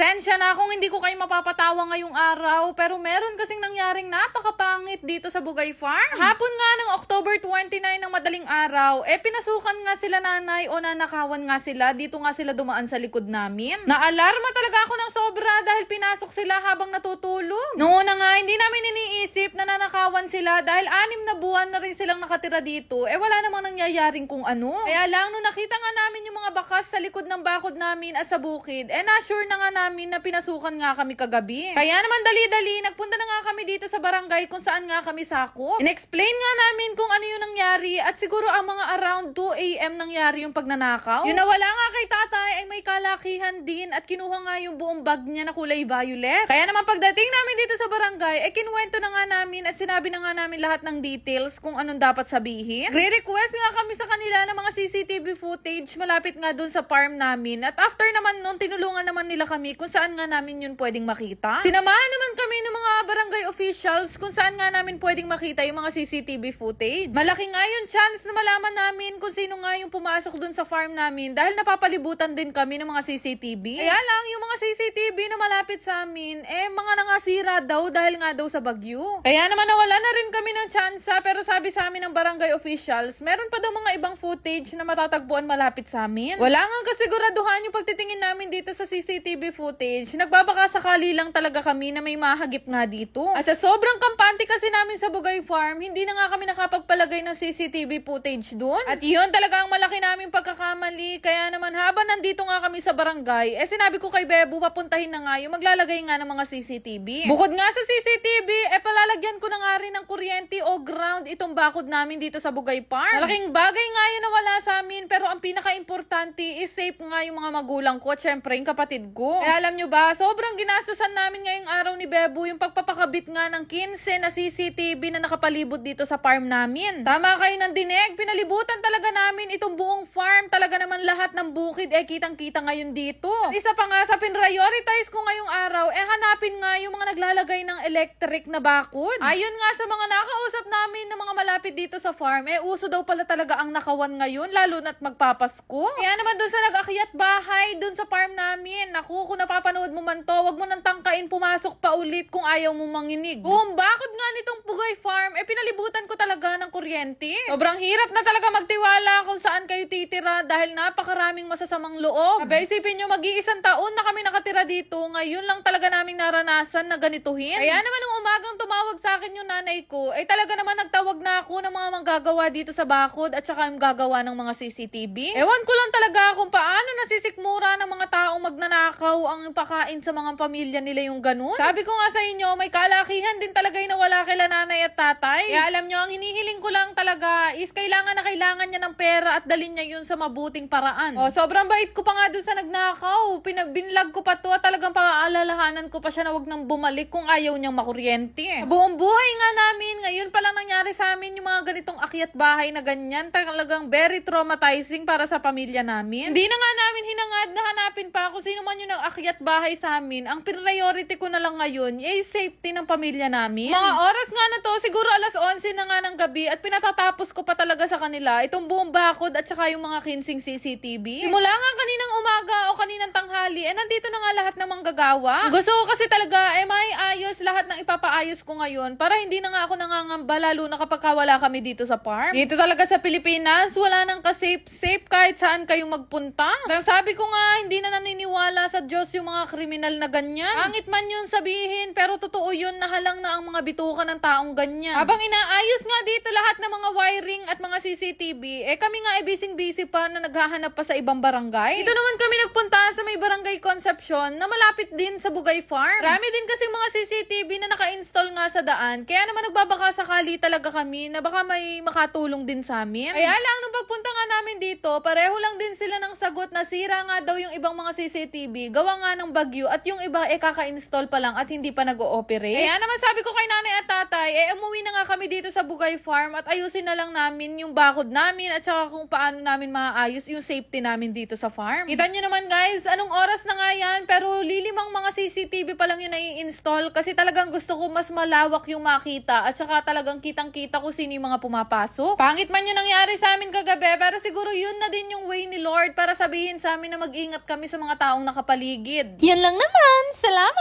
Pasensya na kung hindi ko kayo mapapatawa ngayong araw, pero meron kasing nangyaring napakapangit dito sa Bugay Farm. Hapon nga ng October 29 ng madaling araw, pinasukan nga sila nanay o nanakawan nga sila. Dito nga sila dumaan sa likod namin. Naalarma talaga ako ng sobra dahil pinasok sila habang natutulog. Noon na nga, hindi namin iniisip na nanakawan sila dahil 6 na buwan na rin silang nakatira dito. Wala namang nangyayaring kung ano. Kaya lang, nung nakita nga namin yung mga bakas sa likod ng bakod namin at sa bukid, na-sure na nga namin na pinasukan nga kami kagabi. Kaya naman dali-dali, nagpunta na nga kami dito sa barangay kung saan nga kami sakop. In-explain nga namin kung ano yung nangyari at siguro ang mga around 2 AM nangyari yung pagnanakaw. Yung nawala nga kay tatay ay may kalakihan din at kinuha nga yung buong bag niya na kulay violet. Kaya naman pagdating namin dito sa barangay, kinuwento na nga namin at sinabi na nga namin lahat ng details kung anong dapat sabihin. Re-request nga kami sa kanila ng mga CCTV footage malapit nga dun sa farm namin. At after naman nun, tinulungan naman nila kami kung saan nga namin yun pwedeng makita. Sinamahan naman kami ng mga barangay officials kung saan nga namin pwedeng makita yung mga CCTV footage. Malaki nga yung chance na malaman namin kung sino nga yung pumasok dun sa farm namin dahil napapalibutan din kami ng mga CCTV. Kaya lang, yung mga CCTV na malapit sa amin, mga nangasira daw dahil nga daw sa bagyo. Kaya naman nawala na rin kami ng chance, pero sabi sa amin ng barangay officials, meron pa daw mga ibang footage na matatagpuan malapit sa amin. Wala nga kasiguraduhan yung pagtitingin namin dito sa CCTV footage. Nagbabaka sakali lang talaga kami na may mahagip nga dito. At sa sobrang kampante kasi namin sa Bugay Farm, hindi na nga kami nakapagpalagay ng CCTV footage doon. At yun talaga ang malaki naming pagkakamali. Kaya naman habang nandito nga kami sa barangay, sinabi ko kay Bebo, papuntahin na nga yung maglalagay nga ng mga CCTV. Bukod nga sa CCTV, palalagyan ko na nga rin ng kuryente o ground itong bakod namin dito sa Bugay Farm. Malaking bagay nga yun na wala sa amin, pero ang pinaka-importante is safe nga yung mga magulang ko at syempre yung kapatid ko. Alam nyo ba, sobrang ginastusan namin ngayong araw ni Bebo yung pagpapakabit nga ng 15 na CCTV na nakapalibot dito sa farm namin. Tama kayo ng dinig, pinalibutan talaga namin itong buong farm. Talaga naman lahat ng bukid kitang-kita ngayon dito. At isa pa nga sa pinrioritize ko ngayong araw, hanapin nga yung mga naglalagay ng electric na bakod. Ayon nga sa mga nakausap namin ng mga malapit dito sa farm, uso daw pala talaga ang nakawan ngayon, lalo na't magpapasko. Kaya naman dun sa nag-akyat bahay, dun sa farm namin, naku, kung napapanood mo man to, wag mo nang tangkain pumasok pa ulit kung ayaw mo manginig. Buong bakod nga nitong Bugay Farm, pinalibutan ko talaga ng kuryente. Sobrang hirap na talaga magtiwala kung saan kayo titira dahil napakaraming masasamang loob. Abay, isipin nyo, mag-iisang taon na kami nakatira dito, ngayon lang talaga naming naranasan na ganituhin. Kaya naman nung umagang tumawag sa akin yung nanay ko, talaga naman nagtawag na ako ng mga manggagawa dito sa bakod at saka yung gagawa ng mga CCTV. Ewan ko lang talaga kung paano nasisikmura ng mga taong magnanakaw ang pakain sa mga pamilya nila yung ganun. Sabi ko nga sa inyo, may kalakihan din talaga yung nawala kila nanay at tatay. Kaya alam nyo, ang hinihiling ko lang talaga is kailangan na kailangan niya ng pera at dalhin niya yun sa mabuting paraan. Sobrang bait ko pa nga dun sa nagnakaw. Binlag ko pa to at talagang paaalalahanan ko pa siya na wag nang bumalik kung ayaw niyang makuryente. Buong buhay nga namin, ngayon pa lang nangyari sa amin yung mga ganitong akyat bahay na ganyan. Talagang very traumatizing para sa pamilya namin. Hindi na nga namin hinangad na hanapin pa kung sino man yung nag-akyat bahay sa amin. Ang priority ko na lang ngayon ay safety ng pamilya namin. Mga oras nga na to, siguro alas 11 na nga ng gabi at pinatatapos ko pa talaga sa kanila itong buong bakod at saka yung mga kinsing CCTV. Simula nga kaninang umaga o kaninang tanghali, nandito na nga lahat ng manggagawa. Gusto ko kasi talaga, may ayos lahat ng ipapaayos ko ngayon para hindi na nga ako nangangamba lalo na kapag wala kami dito sa farm. Dito talaga sa Pilipinas, wala nang ka-safe kahit saan kayo magpunta. Sabi ko nga, hindi na naniniwala sa Diyos yung mga kriminal na ganyan. Pangit man yun sabihin, pero totoo yun, nahalang na ang mga bituka ng taong ganyan. Habang inaayos nga dito lahat ng mga wiring at mga CCTV, kami nga busy pa na naghahanap pa sa ibang barangay. Dito naman kami nagpunta sa may barangay Concepcion na malapit din sa Bugay Farm. Rami din kasi mga CCTV na naka-install nga sa daan, kaya naman nagbabaka sakali talaga kami na baka may makatulong din sa amin. Kaya lang, nung pagpunta nga namin dito, pareho lang din sila ng sagot na sira nga daw yung ibang mga CCTV, gawa nga ng bagyo at yung iba kaka-install pa lang at hindi pa nag-ooperate. Kaya naman sabi ko kay nanay at tatay, umuwi na nga kami dito sa Bugay Farm at ayusin na lang namin yung bakod namin at saka kung paano namin maayos yung safety namin dito sa farm. Kita nyo naman guys, anong oras na nga yan, pero lilimang mga CCTV pa lang yung nai-install kasi talagang gusto ko mas malawak yung makita at saka talagang kitang-kita ko sino yung mga pumapasok. Pangit man yung nangyari sa amin kagabi, pero siguro yun na din yung way ni Lord para sabihin sa amin na mag-ingat kami sa mga taong nakapaligid. paligid. Yan lang naman. Salamat!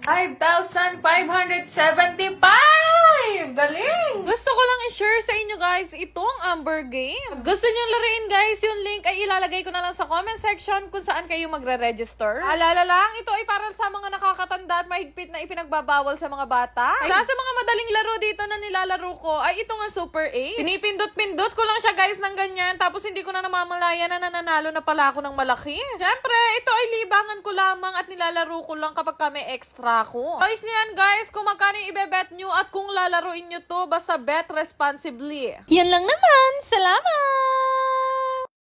5,575! Galing! Gusto ko lang i-share sa inyo guys itong Amber Game. Gusto nyo laruin guys, yung link ay ilalagay ko na lang sa comment section kung saan kayo magre-register. Alala lang, ito ay para sa mga nakakatanda at mahigpit na ipinagbabawal sa mga bata. Sa mga madaling laro dito na nilalaro ko ay ito nga Super Ace. Pinipindot-pindot ko lang siya guys ng ganyan tapos hindi ko na namamalayan na nananalo na pala ako ng malaki. Siyempre, ito ay libangan ko lamang at nilalaro ko lang kapag kami extra ko. Choice nyo yan guys kung magkano yung ibebet nyo at kung lalaruin nyo to, basta bet responsibly. Yan lang naman. Salamat!